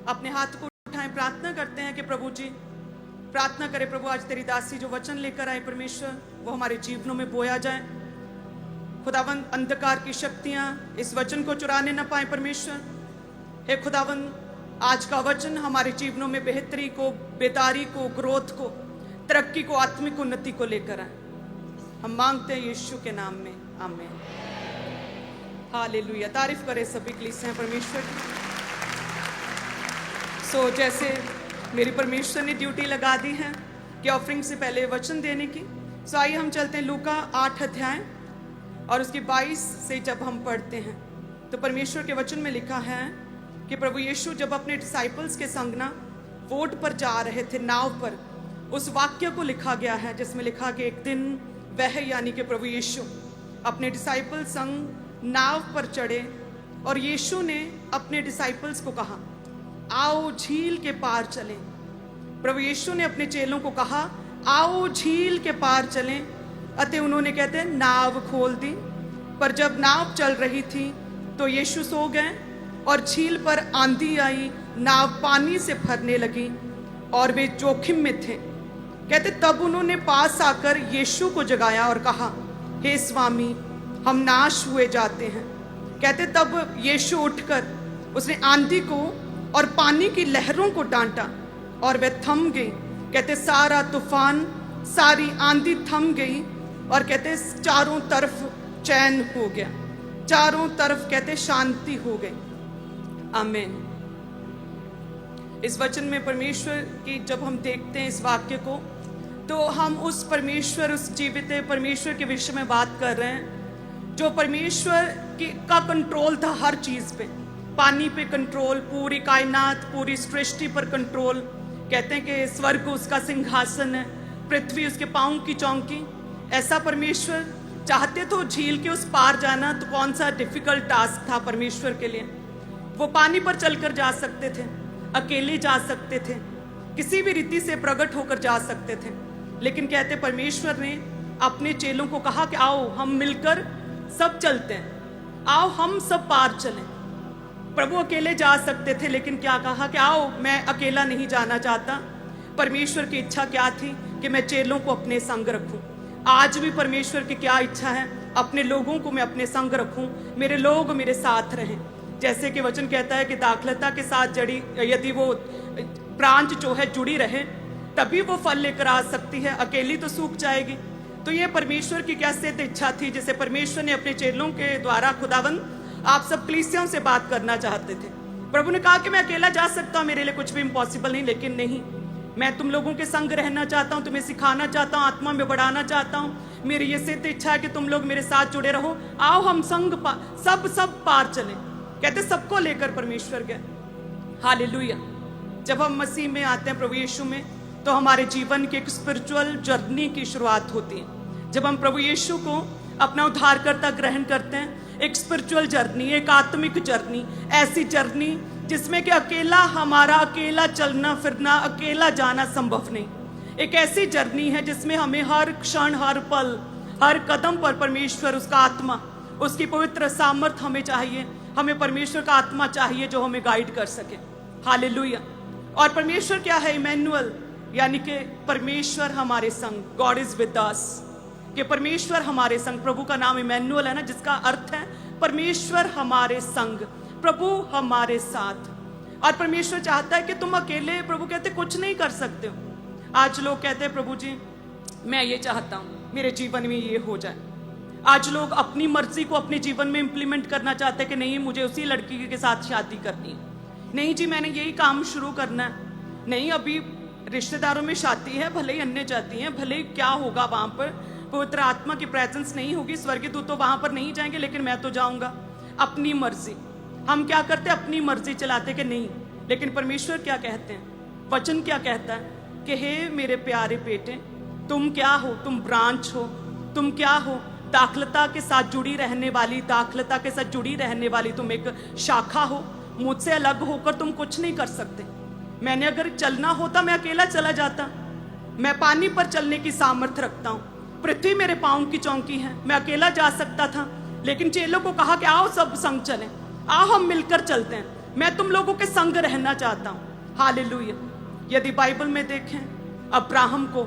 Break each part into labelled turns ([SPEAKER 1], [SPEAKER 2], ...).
[SPEAKER 1] अपने हाथ को उठाएं, प्रार्थना करते हैं कि प्रभु जी, प्रार्थना करें प्रभु आज तेरी दासी जो वचन लेकर आए परमेश्वर, वो हमारे जीवनों में बोया जाए। खुदावन, अंधकार की शक्तियां इस वचन को चुराने न पाए परमेश्वर। हे खुदावन, आज का वचन हमारे जीवनों में बेहतरी को, बेदारी को, ग्रोथ को, तरक्की को, आत्मिक उन्नति को लेकर आए। हम मांगते हैं यीशु के नाम में, आमीन। हालेलुया। तारीफ करें सभी कलीसियां परमेश्वर की। जैसे मेरी परमेश्वर ने ड्यूटी लगा दी है कि ऑफरिंग से पहले वचन देने की, आइए हम चलते हैं लूका 8 अध्याय और उसकी 22 से जब हम पढ़ते हैं तो परमेश्वर के वचन में लिखा है कि प्रभु यीशु जब अपने डिसाइपल्स के संग ना बोट पर जा रहे थे, नाव पर, उस वाक्य को लिखा गया है जिसमें लिखा कि एक दिन वह यानी कि प्रभु यीशु अपने डिसाइपल संग नाव पर चढ़े और यीशु ने अपने डिसाइपल्स को कहा, आओ झील के पार चलें। प्रभु यीशु ने अपने चेलों को कहा, आओ झील के पार चलें। अतः उन्होंने कहते हैं नाव खोल दी, पर जब नाव चल रही थी तो यीशु सो गए और झील पर आंधी आई, नाव पानी से भरने लगी और वे जोखिम में थे। कहते तब उन्होंने पास आकर यीशु को जगाया और कहा, हे स्वामी, हम नाश हुए जाते हैं। कहते तब यीशु उठकर उसने आंधी को और पानी की लहरों को डांटा और वे थम गई। कहते सारा तूफान, सारी आंधी थम गई और कहते चारों तरफ चैन हो गया, चारों तरफ कहते शांति हो गई। आमीन। इस वचन में परमेश्वर की जब हम देखते हैं इस वाक्य को, तो हम उस परमेश्वर, उस जीवित परमेश्वर के विषय में बात कर रहे हैं जो परमेश्वर का कंट्रोल था हर चीज पे, पानी पे कंट्रोल, पूरी कायनात, पूरी सृष्टि पर कंट्रोल। कहते हैं कि स्वर्ग उसका सिंहासन है, पृथ्वी उसके पांव की चौकी। ऐसा परमेश्वर चाहते तो झील के उस पार जाना तो कौन सा डिफिकल्ट टास्क था परमेश्वर के लिए। वो पानी पर चलकर जा सकते थे, अकेले जा सकते थे, किसी भी रीति से प्रकट होकर जा सकते थे, लेकिन कहते परमेश्वर ने अपने चेलों को कहा कि आओ हम मिलकर सब चलते हैं, आओ हम सब पार चलें। प्रभु अकेले जा सकते थे, लेकिन क्या कहा कि आओ, मैं अकेला नहीं जाना चाहता। परमेश्वर की इच्छा क्या थी कि मैं चेलों को अपने संग रखूं। आज भी परमेश्वर की क्या इच्छा है, अपने लोगों को मैं अपने संग रखूं, मेरे लोग मेरे साथ रहें। जैसे कि वचन कहता है कि दाखलता के साथ जड़ी, यदि वो ब्रांच जो है जुड़ी रहे तभी वो फल लेकर आ सकती है, अकेली तो सूख जाएगी। तो ये परमेश्वर की क्या सिद्ध इच्छा थी जिसे परमेश्वर ने अपने चेलों के द्वारा खुदावंद आप सब कलीसियाओं से बात करना चाहते थे। प्रभु ने कहा कि मैं अकेला जा सकता हूँ, मेरे लिए कुछ भी इम्पॉसिबल नहीं, लेकिन नहीं, मैं तुम लोगों के संग रहना चाहता हूँ, तुम्हें सिखाना चाहता हूँ, आत्मा में बढ़ाना चाहता हूँ। मेरी ये सिद्ध इच्छा है कि तुम लोग मेरे साथ जुड़े रहो। आओ हम संग सब पार चलें। कहते सबको लेकर परमेश्वर गए। हालेलुया। जब हम मसीह में आते हैं, प्रभु यीशु में, तो हमारे जीवन की एक स्पिरिचुअल जर्नी की शुरुआत होती है। जब हम प्रभु यीशु को अपना उद्धारकर्ता ग्रहण करते हैं, एक स्पिरिचुअल जर्नी, एक आत्मिक जर्नी, ऐसी जर्नी जिसमें कि हमारा अकेला चलना फिरना, अकेला जाना संभव नहीं। एक ऐसी जर्नी है जिसमें हमें हर क्षण, हर पल, हर कदम पर परमेश्वर, उसका आत्मा, उसकी पवित्र सामर्थ हमें चाहिए। हमें परमेश्वर का आत्मा चाहिए जो हमें गाइड कर सके। हालेलुया। और परमेश्वर क्या है? इमैनुअल, यानी कि परमेश्वर हमारे संग, गॉड इज विद अस, कि परमेश्वर हमारे संग। प्रभु का नाम इमैनुअल है ना, जिसका अर्थ है परमेश्वर हमारे संग, प्रभु हमारे साथ। और परमेश्वर चाहता है कि तुम अकेले, प्रभु कहते, कुछ नहीं कर सकते हो। आज लोग कहते हैं प्रभु जी मैं ये चाहता हूं मेरे जीवन में ये हो जाए। आज लोग अपनी मर्जी को अपने जीवन में इंप्लीमेंट करना चाहते हैं कि नहीं मुझे उसी लड़की के साथ शादी करनी है, नहीं जी मैंने यही काम शुरू करना है, नहीं अभी रिश्तेदारों में शादी है, भले ही अन्य जाती हैं, भले ही क्या होगा वहां पर, पवित्र आत्मा की प्रेजेंस नहीं होगी, स्वर्गीय दूत तो वहां पर नहीं जाएंगे, लेकिन मैं तो जाऊंगा। अपनी मर्जी। हम क्या करते हैं? अपनी मर्जी चलाते कि नहीं। लेकिन परमेश्वर क्या कहते हैं? वचन क्या कहता है कि हे मेरे प्यारे बेटे, तुम क्या हो? तुम ब्रांच हो। तुम क्या हो? दाखलता के साथ जुड़ी रहने वाली, दाखलता के साथ जुड़ी रहने वाली तुम एक शाखा हो। मुझसे अलग होकर तुम कुछ नहीं कर सकते। मैंने अगर चलना होता मैं अकेला चला जाता। मैं पानी पर चलने की सामर्थ्य रखता हूँ, पृथ्वी मेरे पांव की चौकी है, मैं अकेला जा सकता था। लेकिन चेलों को कहा कि आओ सब संग चलें, आओ हम मिलकर चलते हैं। मैं तुम लोगों के संग रहना चाहता हूं। हालेलुया। यदि बाइबल में देखें, अब्राहम को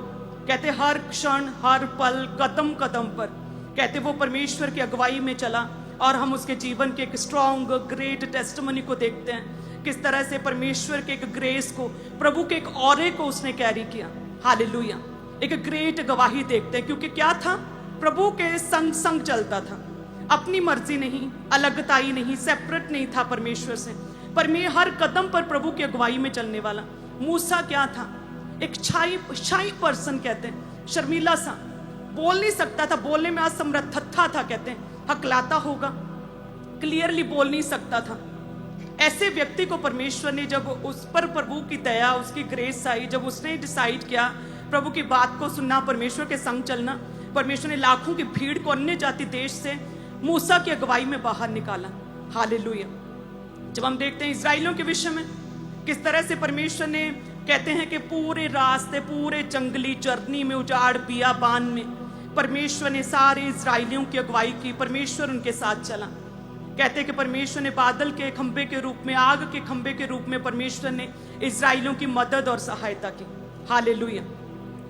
[SPEAKER 1] कहते हर क्षण, हर पल, कदम कदम पर कहते वो परमेश्वर की अगुवाई में चला, और हम उसके जीवन के एक स्ट्रॉन्ग ग्रेट टेस्टिमनी को देखते हैं, किस तरह से परमेश्वर के एक ग्रेस को, प्रभु के एक ऑरे को उसने कैरी किया। हालेलुया। एक ग्रेट गवाही देखते हैं, क्योंकि क्या था, प्रभु के संग संग चलता था, अपनी मर्जी नहीं, अलगताई नहीं, सेपरेट नहीं था परमेश्वर से, पर मैं हर कदम पर प्रभु की अगुवाई में चलने वाला। मूसा क्या था, एक शाई पर्सन कहते हैं, शर्मीला सा, बोल नहीं सकता था, बोलने में असमर्थता था, कहते हैं हकलाता होगा, क्लियरली बोल नहीं सकता था। ऐसे व्यक्ति को परमेश्वर ने, जब उस पर प्रभु की दया, उसकी ग्रेस आई, जब उसने डिसाइड किया प्रभु की बात को सुनना, परमेश्वर के संग चलना, परमेश्वर ने लाखों की भीड़ को अन्य जाति देश से मूसा की अगुवाई में बाहर निकाला। हालेलुया। जब हम देखते हैं इजराइलियों के विषय में, किस तरह से परमेश्वर ने, कहते हैं कि पूरे रास्ते, पूरे जंगली जर्नी में, उजाड़ बियाबान में परमेश्वर ने सारे इजराइलियों की अगुवाई की, परमेश्वर उनके साथ चला। कहते हैं कि परमेश्वर ने बादल के खंबे के रूप में, आग के खंबे के रूप में परमेश्वर ने इजराइलियों की मदद और सहायता की। हालेलुया।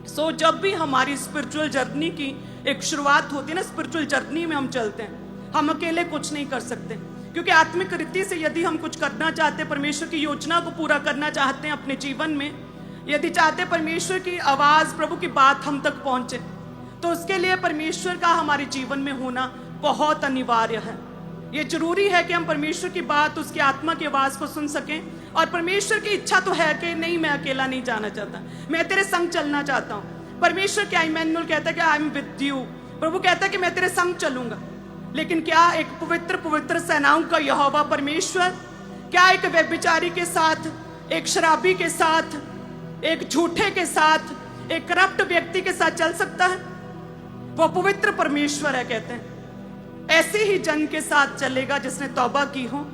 [SPEAKER 1] सो जब भी हमारी स्पिरिचुअल जर्नी की एक शुरुआत होती है ना, स्पिरिचुअल जर्नी में हम चलते हैं, हम अकेले कुछ नहीं कर सकते, क्योंकि आत्मिक रीति से यदि हम कुछ करना चाहते हैं, परमेश्वर की योजना को पूरा करना चाहते हैं अपने जीवन में, यदि चाहते हैं परमेश्वर की आवाज, प्रभु की बात हम तक पहुंचे, तो उसके लिए परमेश्वर का हमारे जीवन में होना बहुत अनिवार्य है। ये जरूरी है कि हम परमेश्वर की बात, उसकी आत्मा की आवाज को सुन सकें, और परमेश्वर की इच्छा तो है कि नहीं, मैं अकेला नहीं जाना चाहता, मैं तेरे संग चलना चाहता हूँ। परमेश्वर क्या, इमैनुअल कहता है कि आई एम विद यू, प्रभु कहता है कि मैं तेरे संग चलूंगा। लेकिन क्या एक पवित्र पवित्र सेनाओं का यहोवा परमेश्वर क्या एक व्यभिचारी के साथ, एक शराबी के साथ, एक झूठे के साथ, एक करप्ट व्यक्ति के साथ चल सकता है? वो पवित्र परमेश्वर है। कहते हैं ऐसे ही जन के साथ चलेगा जिसने तौबा की हो,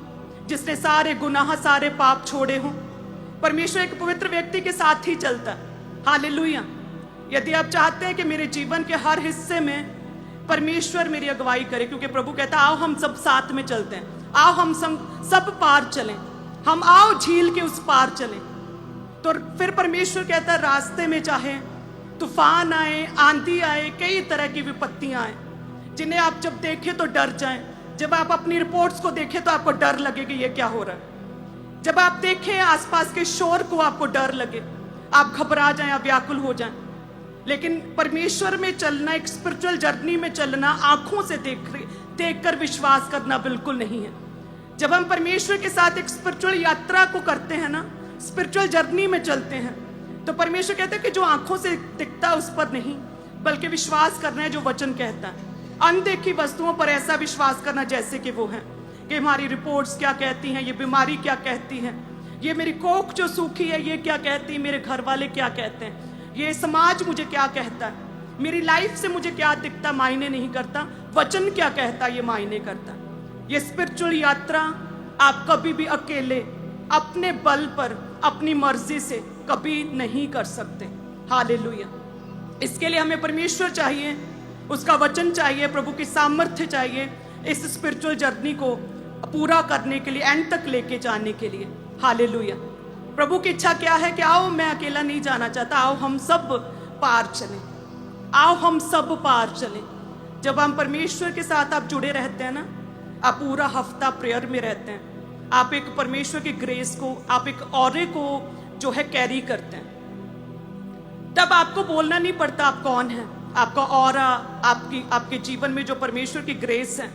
[SPEAKER 1] जिसने सारे गुनाह, सारे पाप छोड़े हो। परमेश्वर एक पवित्र व्यक्ति के साथ ही चलता है। हालेलुया। यदि आप चाहते हैं कि मेरे जीवन के हर हिस्से में परमेश्वर मेरी अगुवाई करे, क्योंकि प्रभु कहता है आओ हम सब साथ में चलते हैं, आओ हम सब पार चलें, हम आओ झील के उस पार चलें, तो फिर परमेश्वर कहता है रास्ते में चाहे तूफान आए, आंधी आए, कई तरह की विपत्तियां आए, जिन्हें आप जब देखें तो डर जाएं। जब आप अपनी रिपोर्ट्स को देखें तो आपको डर लगे कि ये क्या हो रहा है। जब आप देखें आसपास के शोर को, आपको डर लगे, आप घबरा जाएं, आप व्याकुल हो जाएं। लेकिन परमेश्वर में चलना, एक स्पिरिचुअल जर्नी में चलना, आंखों से देखकर विश्वास करना बिल्कुल नहीं है। जब हम परमेश्वर के साथ एक स्पिरिचुअल यात्रा को करते हैं ना, स्पिरिचुअल जर्नी में चलते हैं, तो परमेश्वर कहते हैं कि जो आंखों से दिखता है उस पर नहीं, बल्कि विश्वास करना है जो वचन कहता है। अनदेखी वस्तुओं पर ऐसा विश्वास करना जैसे कि वो है, कि हमारी रिपोर्ट्स क्या कहती हैं, ये बीमारी क्या कहती है, ये मेरी कोख जो सूखी है ये क्या कहती है, मेरे घर वाले क्या कहते हैं, ये समाज मुझे क्या कहता है, मेरी लाइफ से मुझे क्या दिखता, मायने नहीं करता, वचन क्या कहता ये मायने करता। ये स्पिरिचुअल यात्रा आप कभी भी अकेले, अपने बल पर, अपनी मर्जी से कभी नहीं कर सकते। हालेलुया। इसके लिए हमें परमेश्वर चाहिए, उसका वचन चाहिए, प्रभु की सामर्थ्य चाहिए इस स्पिरिचुअल जर्नी को पूरा करने के लिए, एंड तक लेके जाने के लिए। हालेलुया। प्रभु की इच्छा क्या है कि आओ, मैं अकेला नहीं जाना चाहता, आओ हम सब पार चलें, आओ हम सब पार चलें। जब हम परमेश्वर के साथ आप जुड़े रहते हैं ना, आप पूरा हफ्ता प्रेयर में रहते हैं, आप एक परमेश्वर की ग्रेस को, आप एक ऑरे को जो है कैरी करते हैं, तब आपको बोलना नहीं पड़ता आप कौन है। आपका ऑरा, आपके जीवन में जो परमेश्वर की ग्रेस है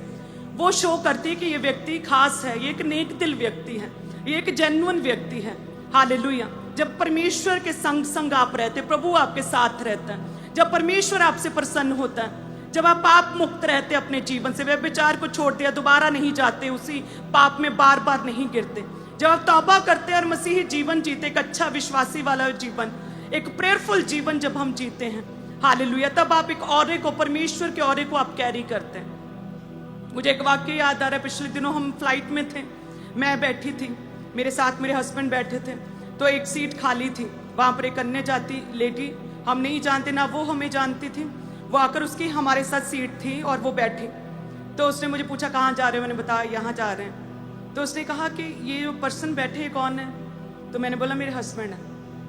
[SPEAKER 1] वो शो करती है कि ये व्यक्ति खास है, ये एक नेक दिल व्यक्ति है, ये एक जेन्युइन व्यक्ति है। हालेलुया। जब परमेश्वर के संग संग आप रहते, प्रभु आपके साथ रहता है, जब परमेश्वर आपसे प्रसन्न होता है, जब आप पाप मुक्त रहते अपने जीवन से, व्यभिचार को छोड़ दिया, दोबारा नहीं जाते उसी पाप में, बार बार नहीं गिरते, जब आप तौबा करते और मसीही जीवन जीते, एक अच्छा विश्वासी वाला जीवन, एक प्रेयरफुल जीवन जब हम जीते हैं, हालेलुया, तब आप एक औरे को, परमेश्वर के औरे को आप कैरी करते हैं। मुझे एक वाक्य याद आ रहा है, पिछले दिनों हम फ्लाइट में थे, मैं बैठी थी, मेरे साथ मेरे हस्बैंड बैठे थे, तो एक सीट खाली थी, वहां पर एक अन्य जाति लेडी, हम नहीं जानते ना वो हमें जानती थी, वो आकर उसकी हमारे साथ सीट थी और वो बैठी, तो उसने मुझे पूछा कहाँ जा रहे हो, मैंने बताया यहाँ जा रहे हैं। तो उसने कहा कि ये जो पर्सन बैठे कौन है? तो मैंने बोला मेरे हस्बैंड है।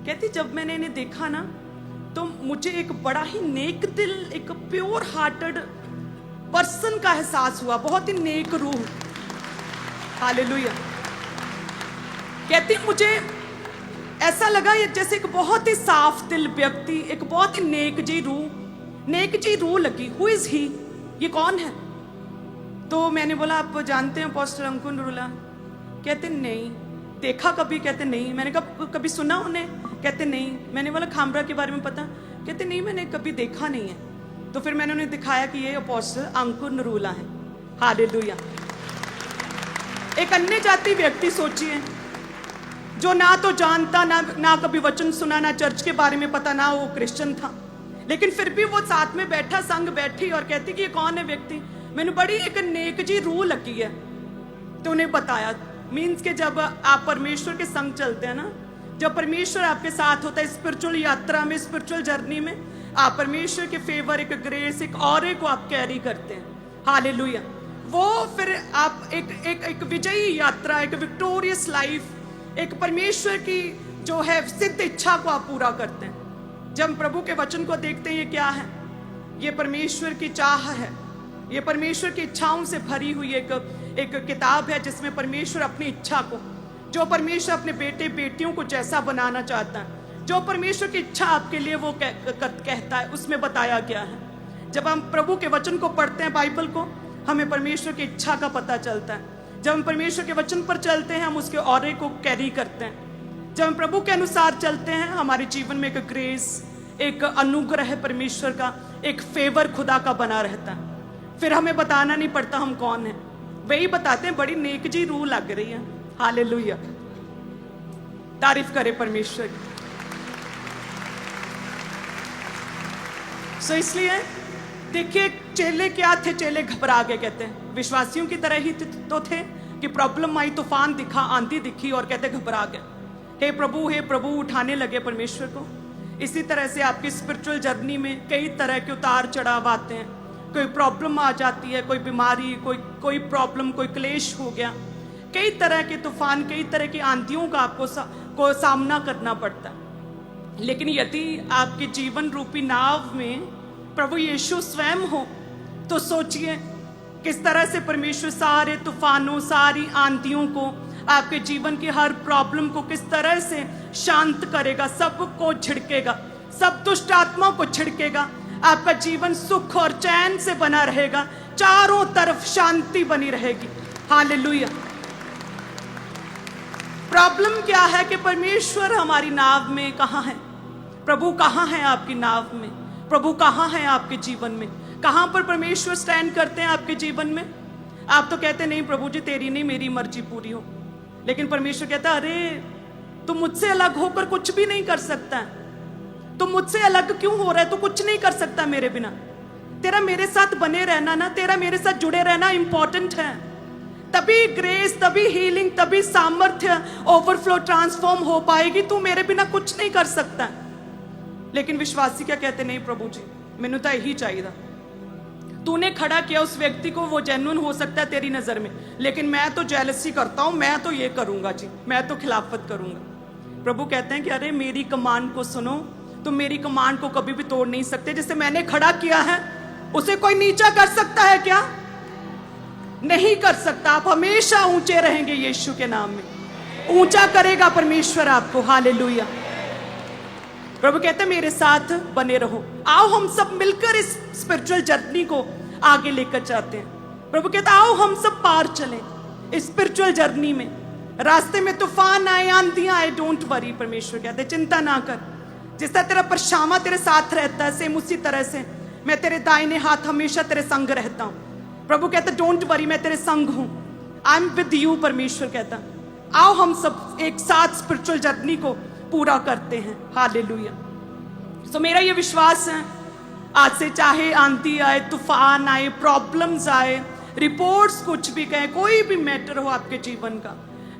[SPEAKER 1] कहती जब मैंने इन्हें देखा ना तो मुझे एक बड़ा ही नेक दिल, एक प्योर हार्टेड पर्सन का एहसास हुआ, बहुत ही नेक रूह। हालेलुया। कहती मुझे ऐसा लगा जैसे एक बहुत ही साफ दिल व्यक्ति, एक बहुत ही नेक जी रूह लगी। Who is he? ये कौन है? तो मैंने बोला आप जानते हैं अपोस्टल अंकुर नरूला? कहते नहीं। देखा कभी? कहते नहीं। मैंने कहा कभी सुना उन्हें? कहते नहीं। मैंने बोला खामरा के बारे में पता? कहते नहीं, मैंने कभी देखा नहीं है। तो फिर मैंने उन्हें दिखाया कि ये अपोस्टल अंकुर नरूला है। हालेलुया। एक अन्य जाति व्यक्ति सोचिए, जो ना तो जानता, ना कभी वचन सुना, ना चर्च के बारे में पता, ना वो क्रिश्चियन था, लेकिन फिर भी वो साथ में बैठा, संग बैठी और कहती कि ये कौन है व्यक्ति? मैंने बड़ी एक नेक जी रूह लगी है। तो उन्हें बताया, मीन्स के जब आप परमेश्वर के संग चलते हैं ना, जब परमेश्वर आपके साथ होता है स्पिरिचुअल यात्रा में, स्पिरिचुअल जर्नी में, आप परमेश्वर के फेवर, एक ग्रेस, एक ऑरे को आप कैरी करते हैं। हालेलुया। वो फिर आप एक विजयी यात्रा, एक विक्टोरियस लाइफ, एक परमेश्वर की जो है सिद्ध इच्छा को आप पूरा करते हैं। जब प्रभु के वचन को देखते हैं, ये क्या है? ये परमेश्वर की चाह है, ये परमेश्वर की इच्छाओं से भरी हुई एक किताब है, जिसमें परमेश्वर अपनी इच्छा को, जो परमेश्वर अपने बेटे बेटियों को जैसा बनाना चाहता है, जो परमेश्वर की इच्छा आपके लिए वो कहता है, उसमें बताया गया है। जब हम प्रभु के वचन को पढ़ते हैं, बाइबल को, हमें परमेश्वर की इच्छा का पता चलता है। जब हम परमेश्वर के वचन पर चलते हैं, हम उसके ऑरे को कैरी करते हैं। जब हम प्रभु के अनुसार चलते हैं, हमारे जीवन में एक ग्रेस, एक अनुग्रह परमेश्वर का, एक फेवर खुदा का बना रहता है। फिर हमें बताना नहीं पड़ता हम कौन हैं, वही बताते हैं, बड़ी नेक जी रूह लग रही है। हालेलुया। तारीफ करे परमेश्वर की। सो इसलिए देखिए चेले क्या थे? चेले घबरा गए। कहते हैं विश्वासियों की तरह ही तो थे कि प्रॉब्लम आई, तूफान दिखा, आंधी दिखी और कहते घबरा गए। हे प्रभु उठाने लगे परमेश्वर को। इसी तरह से आपकी स्पिरिचुअल जर्नी में कई तरह के उतार चढ़ाव आते हैं। कोई प्रॉब्लम आ जाती है, कोई बीमारी, कोई प्रॉब्लम, कोई क्लेश हो गया, कई तरह के तूफान, कई तरह की आंधियों का आपको सामना करना पड़ता है। लेकिन यदि आपके जीवन रूपी नाव में प्रभु यीशु स्वयं हो, तो सोचिए किस तरह से परमेश्वर सारे तूफानों, सारी आंधियों को, आपके जीवन की हर प्रॉब्लम को किस तरह से शांत करेगा, सबको छिड़केगा, सब दुष्ट आत्मा को छिड़केगा। आपका जीवन सुख और चैन से बना रहेगा, चारों तरफ शांति बनी रहेगी। हालेलुया। प्रॉब्लम क्या है कि परमेश्वर हमारी नाव में कहाँ है? प्रभु कहाँ है आपकी नाव में? प्रभु कहाँ है आपके जीवन में? कहाँ पर परमेश्वर स्टैंड करते हैं आपके जीवन में? आप तो कहते नहीं प्रभु जी तेरी नहीं मेरी मर्जी पूरी हो, लेकिन परमेश्वर कहता है अरे तुम मुझसे अलग होकर कुछ भी नहीं कर सकता है। तुम मुझसे अलग क्यों हो रहा है? तू कुछ नहीं कर सकता मेरे बिना। तेरा मेरे साथ बने रहना ना, तेरा मेरे साथ जुड़े रहना इंपॉर्टेंट है। तभी ग्रेस, तभी हीलिंग, तभी सामर्थ्य, ओवरफ्लो, ट्रांसफॉर्म हो पाएगी। तू मेरे बिना कुछ नहीं कर सकता। लेकिन विश्वासी क्या कहते? नहीं प्रभु जी मैनू तो यही चाहिए। तूने खड़ा किया उस व्यक्ति को, वो जेन्युइन हो सकता है तेरी नजर में, लेकिन मैं तो जेलसी करता हूं, मैं तो ये करूंगा जी, मैं तो खिलाफत करूंगा। प्रभु कहते हैं कि अरे मेरी कमांड को सुनो, तुम मेरी कमांड को कभी भी तोड़ नहीं सकते। जिसे मैंने खड़ा किया है उसे कोई नीचा कर सकता है क्या? नहीं कर सकता। आप हमेशा ऊंचे रहेंगे यीशु के नाम में। ऊंचा करेगा परमेश्वर आपको। हालेलुया। प्रभु कहते हैं मेरे साथ बने रहो। आओ हम सब मिलकर इस स्पिरिचुअल जर्नी को आगे लेकर जाते हैं। प्रभु कहता आओ हम सब पार चलें इस स्पिरिचुअल जर्नी में। रास्ते में तूफान आए, आंधियां आए, डोंट वरी। परमेश्वर कहते हैं चिंता ना कर। जिस तरह तेरा परछावा तेरे साथ रहता है, सेम उसी तरह से मैं तेरे दाहिने हाथ हमेशा तेरे संग रहता हूं। प्रभु कहता डोंट वरी, मैं तेरे संग हूं। I am with you. परमेश्वर कहता आओ हम सब एक साथ स्पिरिचुअल जर्नी को पूरा करते हैं। हालेलुया। तो मेरा ये विश्वास है आज से चाहे आंधी आए, तूफान आए, प्रॉब्लम्स आए, रिपोर्ट्स कुछ भी कहें, कोई भी मैटर हो आपके जीवन का,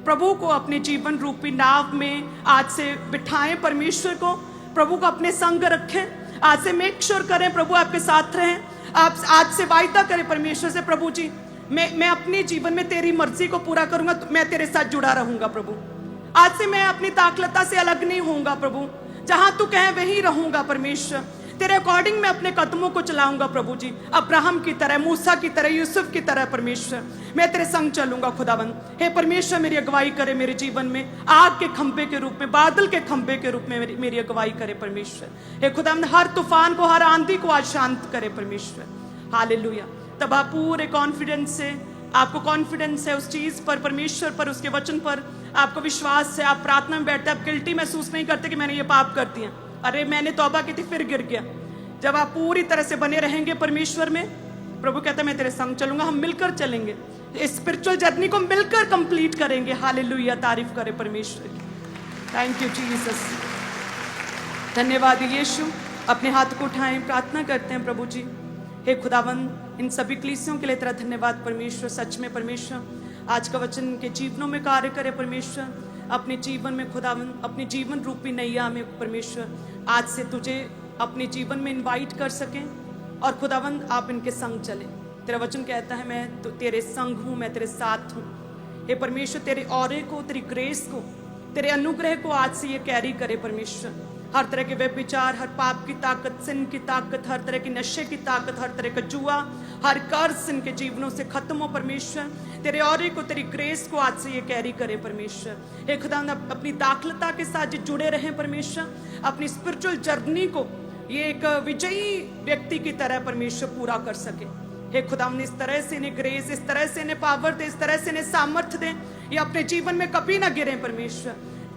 [SPEAKER 1] प्रभु को अपने जीवन रूपी नाव में आज से बिठाएं। परमेश्वर को, प्रभु को अपने संग रखें। आज से मेक श्योर करें प्रभु आपके साथ रहें। आप आज से वायदा करें परमेश्वर से, प्रभु जी मैं अपने जीवन में तेरी मर्जी को पूरा करूंगा, तो मैं तेरे साथ जुड़ा रहूंगा प्रभु। आज से मैं अपनी ताकलता से अलग नहीं होऊंगा प्रभु, जहां तू कहे वहीं रहूंगा परमेश्वर। तेरे अकॉर्डिंग मैं अपने कदमों को चलाऊंगा प्रभु जी, अब्राहम की तरह, मूसा की तरह, यूसुफ की तरह परमेश्वर मैं तेरे संग चलूंगा खुदावंद। हे परमेश्वर मेरी अगुवाई करे मेरे जीवन में, आग के खंभे के रूप में, बादल के खंभे के रूप में मेरी अगुवाई करे परमेश्वर। हे खुदावंद हर तूफान को, हर आंधी को आज शांत करे परमेश्वर। हालेलुया। तब आप पूरे कॉन्फिडेंस से, आपको कॉन्फिडेंस है उस चीज पर, परमेश्वर पर, उसके वचन पर आपको विश्वास है, आप प्रार्थना में बैठते, आप गिल्टी महसूस नहीं करते कि मैंने ये पाप कर दिया, अरे मैंने तौबा की थी फिर गिर गया। जब आप पूरी तरह से बने रहेंगे परमेश्वर में, प्रभु कहता है मैं तेरे संग चलूंगा, हम मिलकर चलेंगे, इस स्पिरिचुअल जर्नी को मिलकर कंप्लीट करेंगे। हालेलुया, तारीफ करे परमेश्वर की। थैंक यू जीसस, धन्यवाद यीशु। अपने हाथ को उठाएं, प्रार्थना करते हैं प्रभु जी। हे खुदावंद इन सभी कलीसियों के लिए तेरा धन्यवाद परमेश्वर। सच में परमेश्वर आज का वचन के जीवनों में कार्य करे परमेश्वर, अपने जीवन में खुदावंद, अपने जीवन रूपी नैया में परमेश्वर आज से तुझे अपने जीवन में इनवाइट कर सकें और खुदावंद आप इनके संग चले। तेरा वचन कहता है मैं तो तेरे संग हूँ, मैं तेरे साथ हूँ। हे परमेश्वर तेरे औरे को, तेरी ग्रेस को, तेरे अनुग्रह को आज से ये कैरी करे परमेश्वर। हर तरह के व्यभिचार, हर पाप की ताकत, सिन की ताकत, हर तरह की नशे की ताकत, हर तरह का जुआ, हर कर्ज इनके जीवनों से खत्म हो परमेश्वर। तेरे औरे को, तेरी ग्रेस को आज से ये कैरी करे परमेश्वर। हे खुदा अपनी दाखलता के साथ जुड़े रहें परमेश्वर, अपनी स्पिरिचुअल जर्नी को ये एक विजयी व्यक्ति की तरह परमेश्वर पूरा कर सके। हे खुदा इस तरह से इन्हें ग्रेस, इस तरह से इन्हें पावर दे, इस तरह से इन्हें सामर्थ्य दे, ये अपने जीवन में कभी ना गिरें परमेश्वर,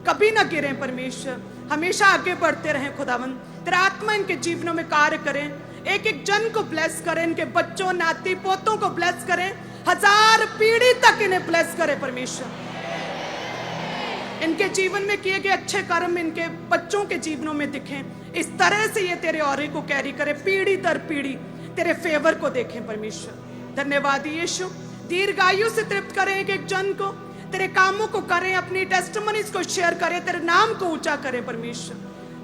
[SPEAKER 1] कभी ना गिरें परमेश्वर, हमेशा आगे बढ़ते रहें खुदावंद। तेरा आत्मा इनके जीवनों में कार्य करें, एक एक जन को ब्लेस करें, इनके बच्चों, नाती पोतों को ब्लेस करें, 1000 पीढ़ी तक इन्हें ब्लेस करें परमेश्वर। इनके जीवन में किए गए अच्छे कर्म इनके बच्चों के जीवनों में दिखें, इस तरह से ये तेरे औरे को कैरी करे, पीढ़ी दर पीढ़ी तेरे फेवर को देखें परमेश्वर। धन्यवाद यीशु, दीर्घायु से तृप्त करें एक एक जन को, तेरे कामों को करें, अपनी टेस्टिमनीज को शेयर करें, तेरे नाम को ऊंचा करें परमेश्वर।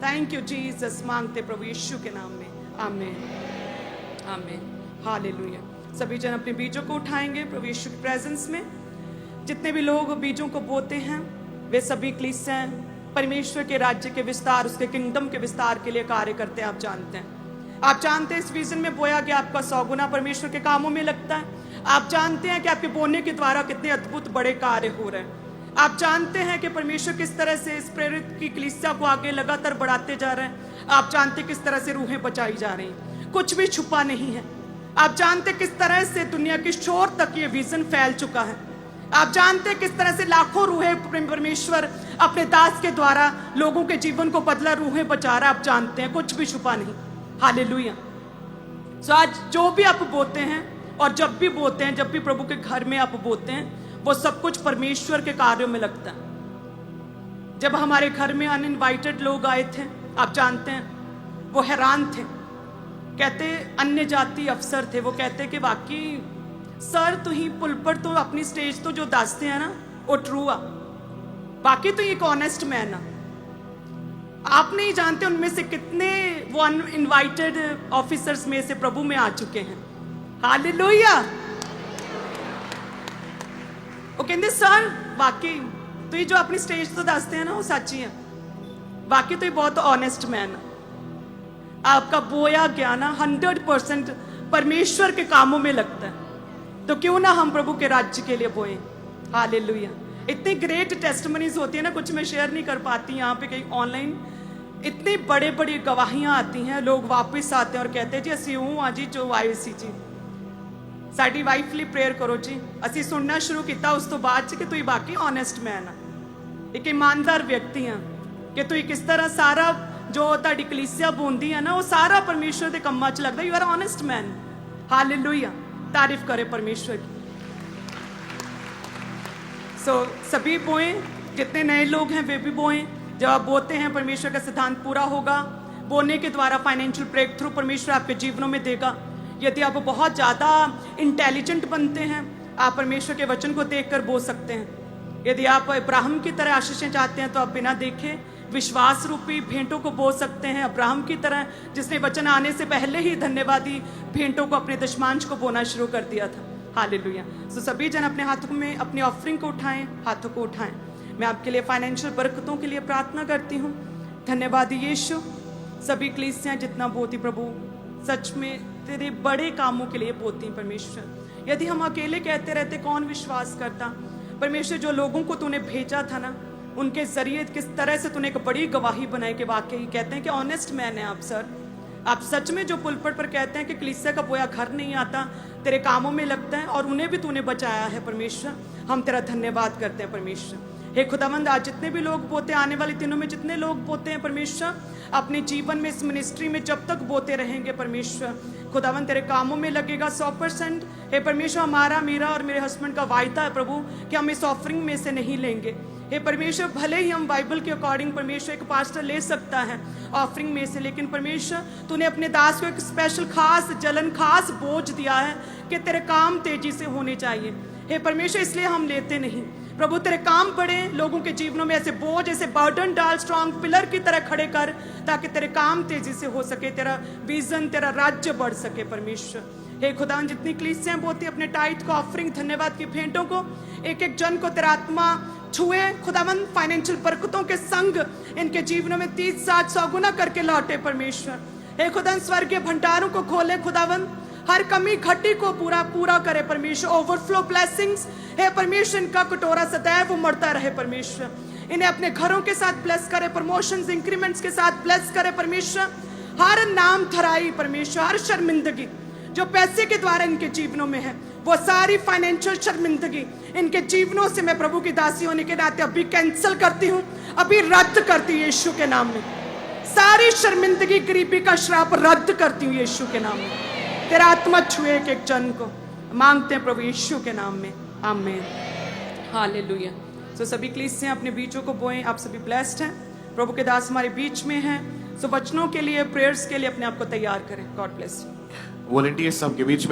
[SPEAKER 1] थैंक यू जीसस, मांगते प्रभु यीशु के नाम में, आमीन आमीन। हालेलुया। सभी जन अपने बीजों को उठाएंगे प्रभु यीशु की प्रेजेंस में। जितने भी लोग बीजों को बोते हैं वे सभी कलीसियां परमेश्वर के राज्य के विस्तार, उसके किंगडम के विस्तार के लिए कार्य करते हैं। आप जानते हैं इस विजन में बोया गया आपका 100 गुना परमेश्वर के कामों में लगता है। आप जानते हैं कि आपके बोने के द्वारा कितने अद्भुत बड़े कार्य हो रहे हैं। आप जानते हैं कि परमेश्वर किस तरह से इस प्रेरित की कलीसिया को आगे लगातार बढ़ाते जा रहे हैं। आप जानते हैं किस तरह से रूहें बचाई जा रही हैं, कुछ भी छुपा नहीं है। आप जानते हैं किस तरह से दुनिया के शोर तक ये विजन फैल चुका है। आप जानते हैं किस तरह से लाखों रूहें परमेश्वर अपने दास के द्वारा लोगों के जीवन को बदला, रूहें बचा रहा है। आप जानते हैं कुछ भी छुपा नहीं। हालेलुया। सो आज जो भी आप बोते हैं और जब भी बोते हैं, जब भी प्रभु के घर में आप बोते हैं, वो सब कुछ परमेश्वर के कार्यों में लगता है। जब हमारे घर में अनइनवाइटेड लोग आए थे, आप जानते हैं वो हैरान थे। कहते अन्य जाति अफसर थे, वो कहते कि वाकई सर तो ही पुल पर तो अपनी स्टेज तो जो दसते हैं ना वो ट्रू आ, बाकी तो एक ऑनेस्ट मैन आ। आप नहीं जानते उनमें से कितने वो अनइनवाइटेड ऑफिसर्स में से प्रभु में आ चुके हैं। हालेलुया। वो कहते सर वाकई तो ये जो अपनी स्टेज तो दसते हैं ना वो सच्ची है, बाकी तो ये बहुत ऑनेस्ट मैन है। आपका बोया ज्ञान 100% परमेश्वर के कामों में लगता है, तो क्यों ना हम प्रभु के राज्य के लिए बोए। हालेलुया। इतनी ग्रेट टेस्टिमनीज होती है ना, कुछ मैं शेयर नहीं कर पाती यहाँ पे कहीं ऑनलाइन। इतनी बड़े बड़ी गवाहियां आती हैं, लोग वापस आते हैं और कहते हैं जी असी हूँ आज जी जो आए सी जी साडी वाइफ ਲਈ प्रेयर करो जी। ਅਸੀਂ सुनना शुरू किया उस तो बाद कि तू बाकी ऑनेस्ट मैन आ, एक ईमानदार व्यक्ति हाँ, कि तू किस तरह सारा जो ਤੁਹਾਡੀ कलीसिया बोंदी है ना वो सारा परमेश्वर के कम्मां च लगता। You are honest man. Hallelujah. तारीफ करे परमेश्वर की। सभी बोए, जितने नए लोग हैं वे भी बोए। जब आप बोते हैं परमेश्वर का सिद्धांत पूरा होगा। बोने के द्वारा फाइनेंशियल ब्रेक थ्रू परमेश्वर आपके जीवनों में देगा। यदि आप बहुत ज़्यादा इंटेलिजेंट बनते हैं, आप परमेश्वर के वचन को देखकर बो सकते हैं। यदि आप अब्राहम की तरह आशीषें चाहते हैं तो आप बिना देखे विश्वास रूपी भेंटों को बो सकते हैं, अब्राहम की तरह जिसने वचन आने से पहले ही धन्यवादी भेंटों को, अपने दशमांश को बोना शुरू कर दिया था। हालेलुया। सो सभी जन अपने हाथों में अपनी ऑफरिंग को उठाएं, हाथों को उठाएं। मैं आपके लिए फाइनेंशियल बरकतों के लिए प्रार्थना करती हूँ। धन्यवाद यीशु। सभी कलीसियां जितना बोती प्रभु, सच में तेरे बड़े कामों के लिए बोती परमेश्वर। यदि हम अकेले कहते रहते कौन विश्वास करता। परमेश्वर, जो लोगों को तूने भेजा था ना, उनके जरिए किस तरह से तूने एक बड़ी गवाही बनाई कि वाकई कहते हैं कि ऑनेस्ट मैन है आप सर। आप सच में जो पुलपट पर कहते हैं कि कलीसिया का बोया घर नहीं आता, तेरे कामों में लगता है और उन्हें भी तूने बचाया है परमेश्वर। हम तेरा धन्यवाद करते हैं परमेश्वर। हे खुदावंद, आज जितने भी लोग बोते, आने वाले दिनों में जितने लोग बोते हैं परमेश्वर, अपने जीवन में इस मिनिस्ट्री में जब तक बोते रहेंगे परमेश्वर, खुदावंद तेरे कामों में लगेगा 100%। हे परमेश्वर, हमारा, मेरा और मेरे हस्बैंड का वायदा है प्रभु कि हम इस ऑफरिंग में से नहीं लेंगे। हे परमेश्वर, भले ही हम बाइबल के अकॉर्डिंग परमेश्वर एक पास्टर ले सकता है ऑफरिंग में से, लेकिन परमेश्वर तूने अपने दास को एक स्पेशल खास जलन, खास बोझ दिया है कि तेरे काम तेजी से होने चाहिए। हे परमेश्वर, इसलिए हम लेते नहीं प्रभु। तेरे काम बड़े लोगों के जीवनों में ऐसे बोझ, ऐसे बर्डन डाल, स्ट्रॉन्ग पिलर की तरह खड़े कर, ताकि तेरे काम तेजी से हो सके, तेरा विजन, तेरा राज्य बढ़ सके परमेश्वर। हे खुदा, जितनी कलीसियां बोती अपने टाइट को, ऑफरिंग, धन्यवाद की भेंटों को, एक एक जन को तेरा आत्मा छुए खुदावंद, फाइनेंशियल बरकतों के संग इनके जीवनों में 30, 60, 100 गुना करके लौटे परमेश्वर। हे खुदा, स्वर्गीय भंडारों को खोले खुदावंद, हर कमी घटी को पूरा करे परमेश्वर। ओवरफ्लो ब्लेसिंग्स, हे परमेश्वर, इनका कटोरा सदैव उमड़ता रहे परमेश्वर। इन्हें अपने घरों के साथ ब्लेस करे, प्रमोशंस, इंक्रीमेंट्स के साथ ब्लेस करे परमेश्वर। हर नाम धराई परमेश्वर, हर शर्मिंदगी जो पैसे के द्वारा इनके जीवनों में है, वो सारी फाइनेंशियल शर्मिंदगी इनके जीवनों से मैं प्रभु की दासी होने के नाते अभी कैंसिल करती हूँ, अभी रद्द करती हूँ यीशु के नाम में। सारी शर्मिंदगी, गरीबी का श्राप रद्द करती हूँ यीशु के नाम में। तेरा आत्मा छुए एक एक जन को, मांगते हैं प्रभु यीशु के नाम में, आमीन, हालेलुया। सो सभी कलीसियां अपने बीचों को बोएं। आप सभी ब्लेस्ड हैं, प्रभु के दास हमारे बीच में हैं। सो वचनों के लिए, प्रेयर्स के लिए अपने आप को तैयार करें। God bless you.
[SPEAKER 2] वॉलंटियर्स आपके बीच में